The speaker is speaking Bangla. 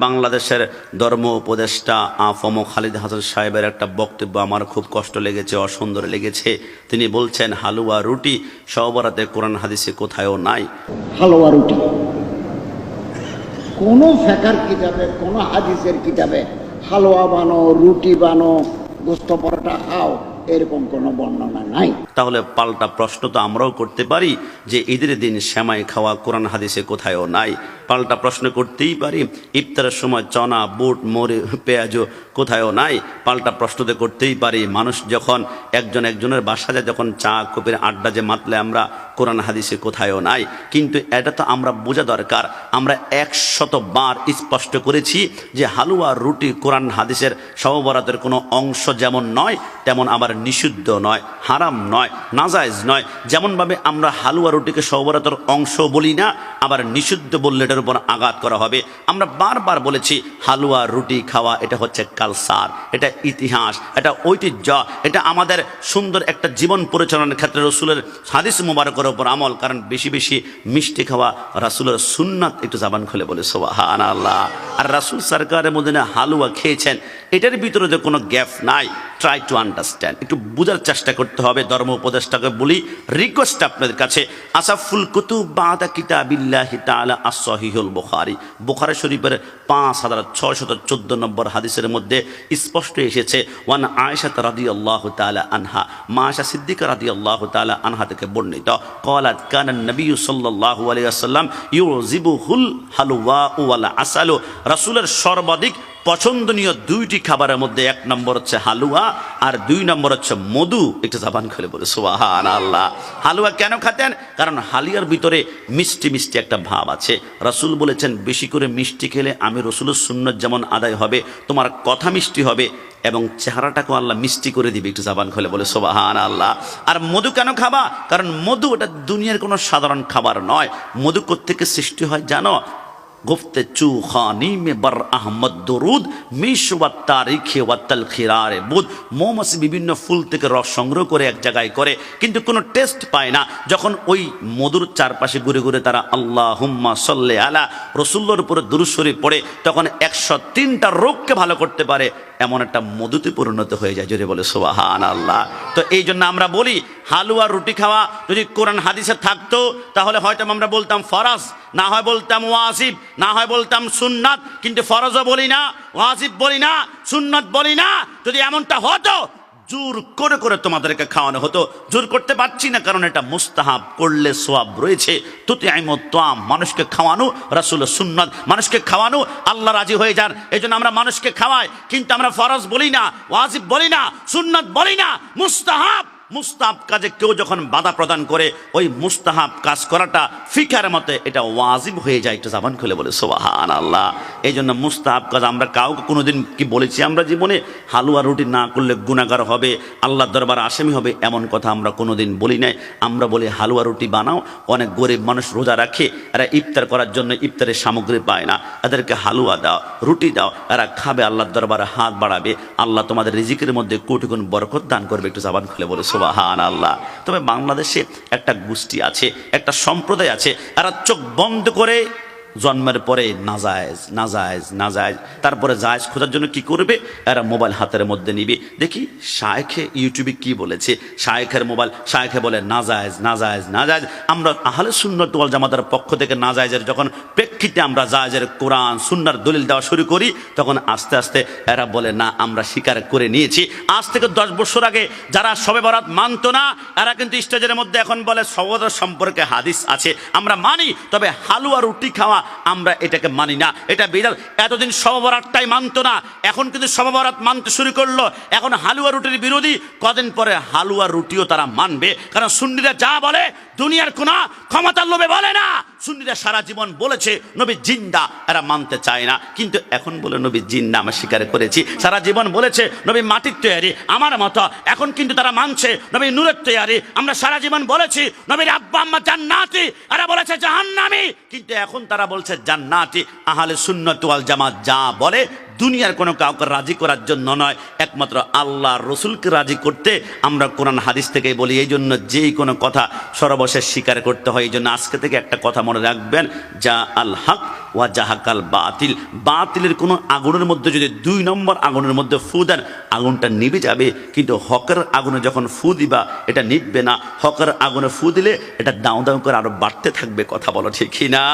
বাংলাদেশের ধর্ম উপদেষ্টা আফম খালিদ হাসান সাহেবের একটা বক্তব্য আমার খুব কষ্ট লেগেছে, অসুন্দর লেগেছে। তিনি বলছেন হালুয়া রুটি সহবরাতে কোরআন হাদিসে কোথায়ও নাই। হালুয়া রুটি কোনো ফেকার কিতাবে, কোনো হাদিসের কিতাবে হালুয়া বানো, রুটি বানো, গোস্ত পরোটা খাও, এরকম কোনো বর্ণনা নাই। তাহলে পাল্টা প্রশ্ন তো আমরাও করতে পারি যে ঈদের দিন সেমাই খাওয়া কোরআন হাদিসে কোথায়ও নাই। পাল্টা প্রশ্ন করতেই পারি ইফতারের সময় চনা, বুট, মরে, পেঁয়াজও কোথায়ও নাই। পাল্টা প্রশ্ন তো করতেই পারি মানুষ যখন একজন একজনের বাসা যায়, যখন চা কপির আড্ডা যে মাতলে আমরা, কোরআন হাদিসে কোথায়ও নাই। কিন্তু এটা তো আমরা বোঝা দরকার। আমরা 100 বার স্পষ্ট করেছি যে হালুয়া রুটি কোরআন হাদিসের সহবরাতের কোনো অংশ যেমন নয়, তেমন আবার নিষিদ্ধ নয়, হারাম নয়, নাজায়েজ নয়। যেমনভাবে আমরা হালুয়া রুটিকে সহবরাতের অংশ বলি না, আবার নিষিদ্ধ বললে এটার উপর আঘাত করা হবে। আমরা বারবার বলেছি হালুয়া রুটি খাওয়া এটা হচ্ছে কালচার, এটা ইতিহাস, এটা ঐতিহ্য, এটা আমাদের সুন্দর একটা জীবন পরিচালনার ক্ষেত্রে রসুলের হাদিস মুবারকের উপর আমল। কারণ বেশি বেশি মিষ্টি খাওয়া রাসূলের সুন্নাত। একটু জাবান খুলে বলে সুবহানাল্লাহ। আর রাসূল সরকারের মদিনায় হালুয়া খেয়েছেন, এটার ভিতরে যে কোনো গ্যাপ নাই। ট্রাই টু আন্ডারস্ট্যান্ড, একটু বোঝার চেষ্টা করতে হবে। ধর্ম উপদেষ্টাকে বলি, রিকোয়েস্ট আপনাদের কাছে, আসাফুল কুতুব বাদা কিতাবিল্লাহি তাআলা as-সহিহুল বুখারী, বুখারী শরীফের 5614 নম্বর হাদিসের মধ্যে স্পষ্ট এসেছে ওয়ান আয়েশা রাদিয়াল্লাহু তাআলা আনহা, মা আয়েশা সিদ্দিকা রাদিয়াল্লাহু তাআলা আনহা থেকে বর্ণিত, ক্বালাত কানা নবী সাল্লাল্লাহু আলাইহি ওয়াসাল্লাম ইউযিবুহুল হালওয়া ওয়াল আসালু, রাসূলের সর্বাধিক পছন্দনীয় দুইটি খাবারের মধ্যে 1 নম্বর হচ্ছে হালুয়া আর 2 নম্বর হচ্ছে মধু। একটু জাবান খুলে বলে সুবহানাল্লাহ। হালুয়া কেন খেতেন? কারণ হালিয়ার ভিতরে মিষ্টি মিষ্টি একটা ভাব আছে। রাসূল বলেছেন বেশি করে মিষ্টি খেলে আমি রসুলের সুন্নাত যেমন আদায় হবে, তোমার কথা মিষ্টি হবে এবং চেহারাটাকেও আল্লাহ মিষ্টি করে দিবে। একটু জাবান খুলে বলে সুবহানাল্লাহ। আর মধু কেন খাবা? কারণ মধু এটা দুনিয়ার কোনো সাধারণ খাবার নয়। মধু কোত্থেকে সৃষ্টি হয় জানো? গুফতে চুখানি মে বার আহমদ দরুদ মিশওয়াত তারিখে ওয়াতাল খিরারে বুদ, মৌমাছি বিভিন্ন ফুল থেকে রস সংগ্রহ করে এক জায়গায় করে, কিন্তু কোনো টেস্ট পায় না। যখন ওই মধুর চারপাশে ঘুরে ঘুরে তারা আল্লাহুম্মা সাল্লি আলা রাসূলের উপরে দুরূদ শরীফ পড়ে, তখন 103টা রোগকে ভালো করতে পারে এমন একটা মধুতে পরিণত হয়ে যায়। জোরে বলে সুবহানাল্লাহ। তো এই জন্য আমরা বলি হালুয়া রুটি খাওয়া যদি কোরআন হাদিসে থাকতো তাহলে হয়তো আমরা বলতাম ফরজ, না হয় বলতাম ওয়াজিব, না হয় বলতাম সুন্নাত। কিন্তু ফরজও বলি না, ওয়াজিব বলি না, সুন্নাত বলি না। যদি এমনটা হতো জোর করে করে তোমাদেরকে খাওয়ানো হতো। জোর করতে পারছি না কারণ এটা মুস্তাহাব, করলে সওয়াব রয়েছে। তুতিআইমুত তাআম, মানুষকে খাওয়ানো রাসূলের সুন্নাত, মানুষকে খাওয়ানো আল্লাহ রাজি হয়ে যান। এই জন্য আমরা মানুষকে খাওয়াই, কিন্তু আমরা ফরজ বলি না, ওয়াজিব বলি না, সুন্নাত বলি না, মুস্তাহাব। মুস্তাহাব কাজে কেউ যখন বাধা প্রদান করে, ওই মুস্তাহাব কাজ করাটা ফিকার মতে এটা ওয়াজিব হয়ে যায়। একটু জাবান খুলে বলে সুবহানাল্লাহ। এই জন্য মুস্তাহাব কাজ আমরা কাউকে কোনোদিন কি বলেছি আমরা জীবনে হালুয়া রুটি না করলে গুনাহগার হবে, আল্লাহর দরবারে আসামি হবে, এমন কথা আমরা কোনোদিন বলি নাই। আমরা বলি হালুয়া রুটি বানাও। অনেক গরিব মানুষ রোজা রাখে, এরা ইফতার করার জন্য ইফতারের সামগ্রী পায় না, এদেরকে হালুয়া দাও, রুটি দাও, এরা খাবে, আল্লাহর দরবারে হাত বাড়াবে, আল্লাহ তোমাদের রিজিকের মধ্যে কোটি গুণ বরকত দান করবে। একটু জাবান খুলে বলে সুবহানাল্লাহ। তবে বাংলাদেশে একটা গোষ্ঠী আছে, একটা সম্প্রদায় আছে, এরা চোখ বন্ধ করে জন্মের পরে নাজায়েজ নাজায়েজ নাজায়েজ, তারপরে জায়েজ খোঁজার জন্য কি করবে? এরা মোবাইল হাতের মধ্যে নিবে। দেখি শায়েখে ইউটিউবে কি বলেছে, শায়েখের মোবাইল, শায়েখে বলে নাজায়েজ নাজায়েজ নাজায়েজ। আমরা আহলে সুন্নাত ওয়াল জামাতের পক্ষ থেকে নাজায়েজের যখন প্রেক্ষিতে আমরা জায়েজের কোরআন সুন্নাহর দলিল দেওয়া শুরু করি, তখন আস্তে আস্তে এরা বলে না আমরা স্বীকার করে নিয়েছি। আজ থেকে 10 বছর আগে যারা শবে বরাত মানতো না, এরা কিন্তু স্টেজের মধ্যে এখন বলে শবে বরাত সম্পর্কে হাদিস আছে, আমরা মানি। তবে হালুয়া রুটি খাওয়া আমরা এটাকে মানি না, এটা বিদআত। এতদিন শবে বরাতটাই মানতো না, এখন কিন্তু শবে বরাত মানতে শুরু করলো। এখন হালুয়া রুটির বিরোধী, কদিন পরে হালুয়া রুটিও তারা মানবে। কারণ সুন্নিরা যা বলে দুনিয়ার কোনো ক্ষমতার লোভে বলে না। সুন্নিরা সারা জীবন বলেছে নবী জিন্দা, এরা মানতে চায় না। কিন্তু এখন বলে নবী জিন্দা, আমরা স্বীকার করেছি। সারা জীবন বলেছে নবী মাটির তৈরি আমার মতো, এখন কিন্তু তারা মানছে নবী নূরের তৈরি। আমরা সারা জীবন বলেছি নবীর আব্বা আম্মা জান্নাতি, এরা বলেছে জাহান্নামী, কিন্তু এখন তারা বলছে জান্নাতি। আহলে সুন্নাত ওয়াল জামাত যা বলে দুনিয়ার কোনো কাউকে রাজি করার জন্য নয়, একমাত্র আল্লাহ রসুলকে রাজি করতে আমরা কোরআন হাদিস থেকেই বলি। এই জন্য যেই কোনো কথা সর্বশেষ স্বীকার করতে হয়। এই জন্য আজকে থেকে একটা কথা মনে রাখবেন, যা আল হক ওয়া জাহাকাল বাতিল। বাতিলের কোনো আগুনের মধ্যে যদি 2 নম্বর আগুনের মধ্যে ফু দেন, আগুনটা নিভে যাবে, কিন্তু হকের আগুনে যখন ফু দিবা এটা নিভবে না। হকের আগুনে ফু দিলে এটা দাও দাও করে আরো বাড়তে থাকবে। কথা বলো ঠিক না?